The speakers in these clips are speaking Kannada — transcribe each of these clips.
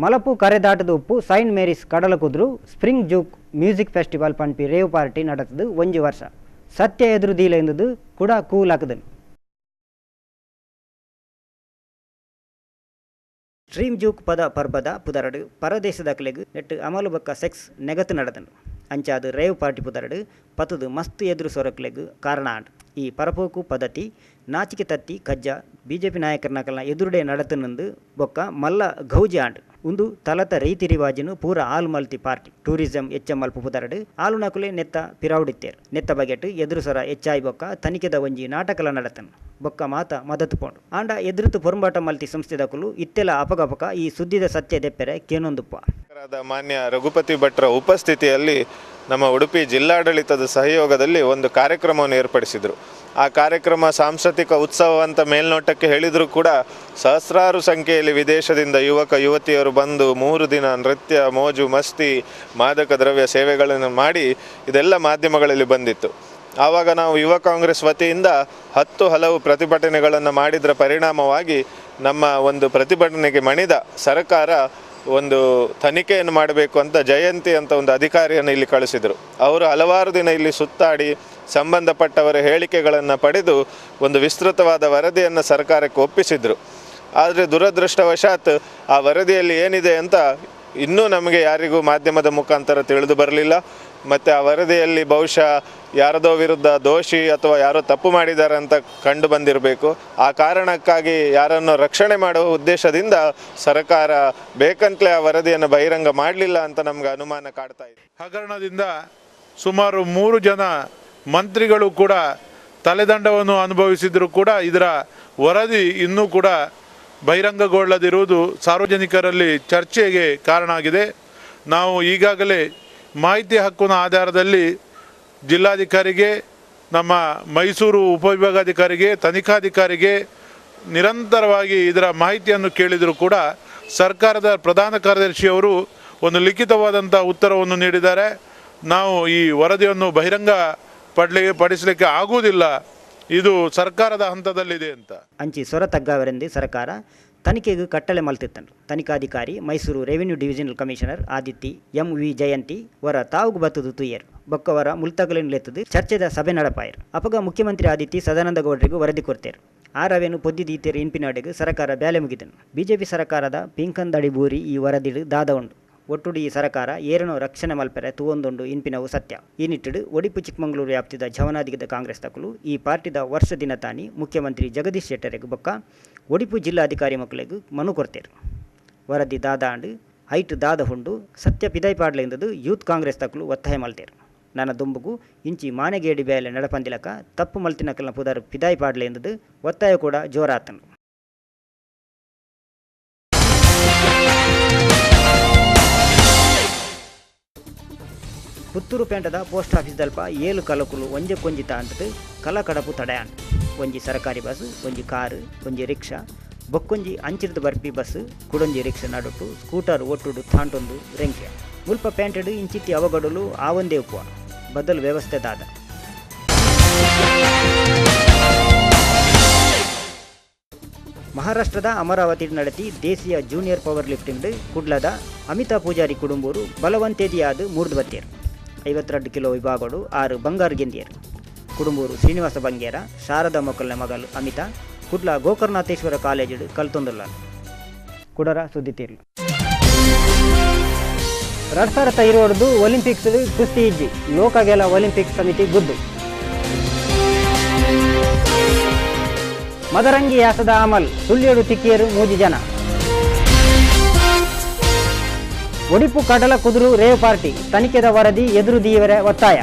ಮಲಪು ಕರೆದಾಟದ ಉಪ್ಪು ಸೈಂಟ್ ಮೇರಿಸ್ ಕಡಲಕುದ್ರು ಸ್ಪ್ರಿಂಗ್ ಜೂಕ್ ಮ್ಯೂಸಿಕ್ ಫೆಸ್ಟಿವಲ್ ಪಂಪಿ ರೇವ್ ಪಾರ್ಟಿ ನಡೆತದು 1 ವರ್ಷ ಸತ್ಯ ಎದುರು ದೀಲ ಎಂದದು ಕೂಡ ಕೂಲಾಕದನು. ಸ್ಟ್ರೀಮ್ ಜೂಕ್ ಪದ ಪರ್ಬದ ಪುದರಡು ಪರದೇಶದ ಕಲೆಗು ನೆಟ್ಟು ಅಮಲು ಬಕ್ಕ ಸೆಕ್ಸ್ ನೆಗತು ನಡೆದನು. ಅಂಚಾದು ರೇವ್ ಪಾರ್ಟಿ ಪುದರಡು ಪತದು ಮಸ್ತ್ ಎದುರು ಸೊರಕ್ಲೆಗು ಕಾರಣ ಆಂಡು. ಈ ಪರಪೋಕು ಪದ್ಧತಿ ನಾಚಿಕೆ ತತ್ತಿ ಕಜ್ಜ ಬಿಜೆಪಿ ನಾಯಕರನಕಲ್ನ ಎದುರುಡೆ ನಡತನಂದು ಬೊಕ್ಕ ಮಲ್ಲ ಗೌಜಿ ಆಂಡು ಒಂದು ತಲತ ರೀತಿ ರಿವಾಜನು ಪೂರ ಆಲು ಮಲ್ತಿ ಪಾರ್ಟಿ ಟೂರಿಸಂ ಮಲ್ಪು ಪುದರಡು ಆಲು ನಕುಲೆ ನೆತ್ತ ಪಿರಾವುಡಿತ್ತೇರು ನೆತ್ತ ಬಗೆಟ್ ಎದುರು ಸೊರ ಹೆಚ್ಚಾಯಿ ಬೊಕ್ಕ ತನಿಖೆದ ಒಂಜಿ ನಾಟಕಲ ನಡತನು ಬೊಕ್ಕ ಮಾತ ಮದತು ಪೋಂಡು ಆಂಡ ಎದುರುತು ಪೊರಂಬಾಟ ಮಲ್ತಿ ಸಂಸ್ಥೆದಕುಲು ಇತ್ತೆಲ ಅಪಗಪಕ ಈ ಸುದ್ದಿದ ಸತ್ಯ ದೆಪ್ಪೆರೆ ಕೇನೊಂದುಪ್ಪ. ಮಾನ್ಯ ರಘುಪತಿ ಭಟ್ರ ಉಪಸ್ಥಿತಿಯಲ್ಲಿ ನಮ್ಮ ಉಡುಪಿ ಜಿಲ್ಲಾಡಳಿತದ ಸಹಯೋಗದಲ್ಲಿ ಒಂದು ಕಾರ್ಯಕ್ರಮವನ್ನು ಏರ್ಪಡಿಸಿದರು. ಆ ಕಾರ್ಯಕ್ರಮ ಸಾಂಸ್ಕೃತಿಕ ಉತ್ಸವ ಅಂತ ಮೇಲ್ನೋಟಕ್ಕೆ ಹೇಳಿದರೂ ಕೂಡ ಸಹಸ್ರಾರು ಸಂಖ್ಯೆಯಲ್ಲಿ ವಿದೇಶದಿಂದ ಯುವಕ ಯುವತಿಯರು ಬಂದು 3 ದಿನ ನೃತ್ಯ ಮೋಜು ಮಸ್ತಿ ಮಾದಕ ದ್ರವ್ಯ ಸೇವೆಗಳನ್ನು ಮಾಡಿ ಇದೆಲ್ಲ ಮಾಧ್ಯಮಗಳಲ್ಲಿ ಬಂದಿತ್ತು. ಆವಾಗ ನಾವು ಯುವ ಕಾಂಗ್ರೆಸ್ ವತಿಯಿಂದ 10 ಹಲವು ಪ್ರತಿಭಟನೆಗಳನ್ನು ಮಾಡಿದರ ಪರಿಣಾಮವಾಗಿ ನಮ್ಮ ಒಂದು ಪ್ರತಿಭಟನೆಗೆ ಮಣಿದ ಸರ್ಕಾರ ಒಂದು ತನಿಖೆಯನ್ನು ಮಾಡಬೇಕು ಅಂತ ಜಯಂತಿ ಅಂತ ಒಂದು ಅಧಿಕಾರಿಯನ್ನು ಇಲ್ಲಿ ಕಳಿಸಿದರು. ಅವರು ಹಲವಾರು ದಿನ ಇಲ್ಲಿ ಸುತ್ತಾಡಿ ಸಂಬಂಧಪಟ್ಟವರ ಹೇಳಿಕೆಗಳನ್ನು ಪಡೆದು ಒಂದು ವಿಸ್ತೃತವಾದ ವರದಿಯನ್ನು ಸರ್ಕಾರಕ್ಕೆ ಒಪ್ಪಿಸಿದರು. ಆದರೆ ದುರದೃಷ್ಟವಶಾತ್ ಆ ವರದಿಯಲ್ಲಿ ಏನಿದೆ ಅಂತ ಇನ್ನೂ ನಮಗೆ ಯಾರಿಗೂ ಮಾಧ್ಯಮದ ಮುಖಾಂತರ ತಿಳಿದು ಬರಲಿಲ್ಲ. ಮತ್ತು ಆ ವರದಿಯಲ್ಲಿ ಬಹುಶಃ ಯಾರದೋ ವಿರುದ್ಧ ದೋಷಿ ಅಥವಾ ಯಾರೋ ತಪ್ಪು ಮಾಡಿದ್ದಾರೆ ಅಂತ ಕಂಡು ಬಂದಿರಬೇಕು. ಆ ಕಾರಣಕ್ಕಾಗಿ ಯಾರನ್ನು ರಕ್ಷಣೆ ಮಾಡುವ ಉದ್ದೇಶದಿಂದ ಸರ್ಕಾರ ಬೇಕಂತಲೇ ಆ ವರದಿಯನ್ನು ಬಹಿರಂಗ ಮಾಡಲಿಲ್ಲ ಅಂತ ನಮ್ಗೆ ಅನುಮಾನ ಕಾಡ್ತಾ ಇದೆ. ಹಗರಣದಿಂದ ಸುಮಾರು 3 ಜನ ಮಂತ್ರಿಗಳು ಕೂಡ ತಲೆದಂಡವನ್ನು ಅನುಭವಿಸಿದರೂ ಕೂಡ ಇದರ ವರದಿ ಇನ್ನೂ ಕೂಡ ಬಹಿರಂಗಗೊಳ್ಳದಿರುವುದು ಸಾರ್ವಜನಿಕರಲ್ಲಿ ಚರ್ಚೆಗೆ ಕಾರಣ ಆಗಿದೆ. ನಾವು ಈಗಾಗಲೇ ಮಾಹಿತಿ ಹಕ್ಕಿನ ಆಧಾರದಲ್ಲಿ ಜಿಲ್ಲಾಧಿಕಾರಿಗೆ, ನಮ್ಮ ಮೈಸೂರು ಉಪವಿಭಾಗಾಧಿಕಾರಿಗೆ, ತನಿಖಾಧಿಕಾರಿಗೆ ನಿರಂತರವಾಗಿ ಇದರ ಮಾಹಿತಿಯನ್ನು ಕೇಳಿದರೂ ಕೂಡ ಸರ್ಕಾರದ ಪ್ರಧಾನ ಕಾರ್ಯದರ್ಶಿಯವರು ಒಂದು ಲಿಖಿತವಾದಂಥ ಉತ್ತರವನ್ನು ನೀಡಿದ್ದಾರೆ. ನಾವು ಈ ವರದಿಯನ್ನು ಬಹಿರಂಗ ಪಡಿಸಲಿಕ್ಕೆ ಆಗುವುದಿಲ್ಲ, ಇದು ಸರ್ಕಾರದ ಹಂತದಲ್ಲಿದೆ ಅಂತ ಅಂಚಿ ಸೊರ ತಗ್ಗಾವರೆಂದು ಸರ್ಕಾರ ತನಿಖೆಗೆ ಕಟ್ಟಳೆ ಮಲ್ತಿತ್ತಂಡು. ತನಿಖಾಧಿಕಾರಿ Mysuru revenue divisional commissioner Aditya MV Jayanti ವರ ತಾವುಗು ಬತ್ತದು ತುಯ್ಯರು ಬೊಕ್ಕವರ ಮುಲ್ತಗಲೆತ್ತದು ಚರ್ಚೆದ ಸಭೆ ನಡಪಾಯರು. ಅಪಗ ಮುಖ್ಯಮಂತ್ರಿ ಆದಿತ್ಯ ಸದಾನಂದ ಗೌಡರಿಗೂ ವರದಿ ಕೊಡ್ತೇರು. ಆ ರವೆನು ಪೊದ್ದಿದೀತೆರು ಇನ್ಪಿನಡೆಗೆ ಸರ್ಕಾರ ಬ್ಯಾಲೆ ಮುಗಿದನು. ಬಿಜೆಪಿ ಸರ್ಕಾರದ ಪಿಂಕಂದಡಿ ಬೂರಿ ಈ ವರದಿಡು ದಾದ ಉಂಡು. ಒಟ್ಟುಡಿ ಈ ಸರ್ಕಾರ ಏರನೋ ರಕ್ಷಣೆ ಮಲ್ಪೆರೆ ತೂವೊಂದುಂಡು ಇನ್ಪಿನವು ಸತ್ಯ. ಈ ನಿಟ್ಟಿಡು ಒಡಿಪು ಚಿಕ್ಕಮಂಗ್ಳೂರು ವ್ಯಾಪ್ತಿದ ಜವನಾದಿಗದ ಕಾಂಗ್ರೆಸ್ ತಕುಲು ಈ ಪಾರ್ಟಿದ ವರ್ಷ ದಿನ ತಾನಿ ಮುಖ್ಯಮಂತ್ರಿ ಜಗದೀಶ್ ಶೆಟ್ಟರೆಗೂ ಬೊಕ್ಕ ಒಡಿಪು ಜಿಲ್ಲಾಧಿಕಾರಿ ಮಕ್ಕಳಿಗೂ ಮನು ಕೊಡ್ತೇರು. ವರದಿ ದಾದ ಆಂಡು ಹೈಟ್ ದಾದ ಹುಂಡು ಸತ್ಯ ಪಿದಾಯಿ ಪಾಡ್ಲೆಂದದು ಯೂತ್ ಕಾಂಗ್ರೆಸ್ ತಕುಲು ಒತ್ತಾಯ ಮಲ್ತೇರು. ನನ್ನ ದುಂಬುಗೂ ಇಂಚಿ ಮಾನೆಗೇಡಿ ಬೇಲೆ ನಡಪಂದಿಲಕ ತಪ್ಪು ಮಲ್ತಿನಕಲ್ನ ಪುದರ್ ಪಿದಾಯಿ ಪಾಡ್ಲೆಂದದು ಒತ್ತಾಯ ಕೂಡ ಜೋರಾತನು. ಪುತ್ತೂರು ಪೇಂಟದ ಪೋಸ್ಟ್ ಆಫೀಸ್ ದಲ್ಪ 7 ಕಲಕುಲು ಒಂಜೆ ಕೊಂಜಿತ ಅಂತದು ಕಲ ಕಡಪು ತಡೆಯಾನ್. ಒಂಜಿ ಸರ್ಕಾರಿ ಬಸ್, ಒಂಜಿ ಕಾರು, ಒಂಜಿ ರಿಕ್ಷಾ, ಬೊಕ್ಕೊಂಜಿ ಅಂಚಿರದ ಬರ್ಪಿ ಬಸ್, ಕುಡೊಂಜಿ ರಿಕ್ಷಾ ನಡುಟು ಸ್ಕೂಟರ್ ಒಟ್ಟುಡು ತಾಂಟೊಂದು ರೆಂಕ್ಯ ಮುಲ್ಪ ಪೇಂಟೆಡು ಇಂಚಿತ್ತಿ ಅವಗಡಲು ಆವೊಂದೇ ಉಪ್ಪುವ ಬದಲು ವ್ಯವಸ್ಥೆ ದಾದ. ಮಹಾರಾಷ್ಟ್ರದ ಅಮರಾವತಿ ನಡೆತಿ ದೇಶೀಯ ಜೂನಿಯರ್ ಪವರ್ ಲಿಫ್ಟಿಂಗ್ ಕುಡ್ಲದ ಅಮಿತಾ ಪೂಜಾರಿ ಕುಡುಂಬೂರು ಬಲವಂತೇದಿಯಾದ 3 ಬತ್ತಿಯರು 52 ಕಿಲೋ ವಿಭಾಗಗಳು 6 ಬಂಗಾರು ಗೆಂದಿಯರು. ಕುಡುಂಬೂರು ಶ್ರೀನಿವಾಸ ಬಂಗೇರ ಶಾರದಾ ಮೊಕಲ್ನ ಮಗಳು ಅಮಿತಾ ಕುಡ್ಲ ಗೋಕರ್ಣನಾಥೇಶ್ವರ ಕಾಲೇಜು ಕಲ್ತೊಂದುಲ್ಲ. ಕುಡರ ಸುದ್ದಿ ತೀರ್ಲು 2022 ಒಲಿಂಪಿಕ್ಸ್ ಕುಸ್ತಿ ಇಜ್ಜಿ ಲೋಕಗೆಲ ಒಲಿಂಪಿಕ್ ಸಮಿತಿ ಗುದ್ದು. ಮದರಂಗಿ ಯಾಸದ ಅಮಲ್ ಸುಳ್ಯಡು ತಿಕ್ಕಿಯರು 3 ಜನ. ಒಡಿಪು ಕಡಲ ಕುದುರು ರೇವ್ ಪಾರ್ಟಿ ತನಿಖೆದ ವರದಿ ಎದುರು ದೀವರ ಒತ್ತಾಯ.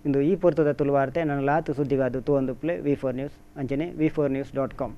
ಇಂದು ಈ ಪೂರ್ತದ ತುಳುವಾರ್ತೆ ನನ್ನ ಲಾತು ಸುದ್ದಿಗಾದು ತೂವೊಂದು ಪ್ಲೇ V4 ನ್ಯೂಸ್ ಅಂಚನೆ V4news.com.